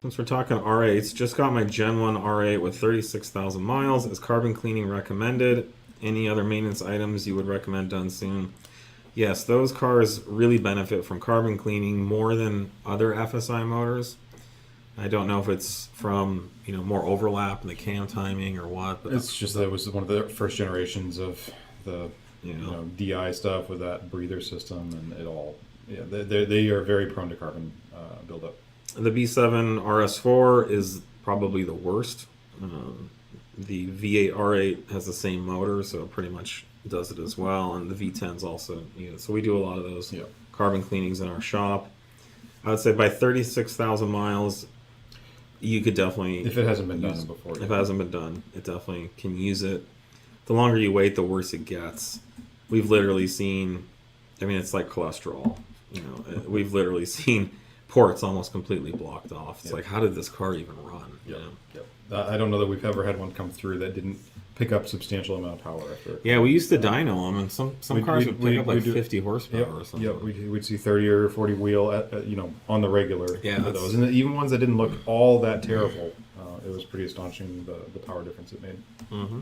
Since we're talking R8s, just got my Gen 1 R8 with 36,000 miles. Is carbon cleaning recommended? Any other maintenance items you would recommend done soon? Yes, those cars really benefit from carbon cleaning more than other FSI motors. I don't know if it's from more overlap in the cam timing or what, but It's just that it was one of the first generations of the DI stuff with that breather system, and it all they are very prone to carbon buildup. the B7 RS4 is probably the worst. The V8 R8 has the same motor, so it pretty much does it as well, and the V10's also. So we do a lot of those carbon cleanings in our shop. I would say by 36,000 miles, you could definitely, if it hasn't been done before. If it hasn't been done, it definitely can use it. The longer you wait, the worse it gets. We've literally seen, it's like cholesterol. We've literally seen ports almost completely blocked off. It's like, how did this car even run? I don't know that we've ever had one come through that didn't pick up substantial amount of power after. Yeah, we used to dyno them, and some cars would pick up like 50 horsepower or something. Yep, we'd see 30 or 40 wheel on the regular. Yeah, those, and even ones that didn't look all that terrible. It was pretty astonishing the power difference it made. Mm-hmm.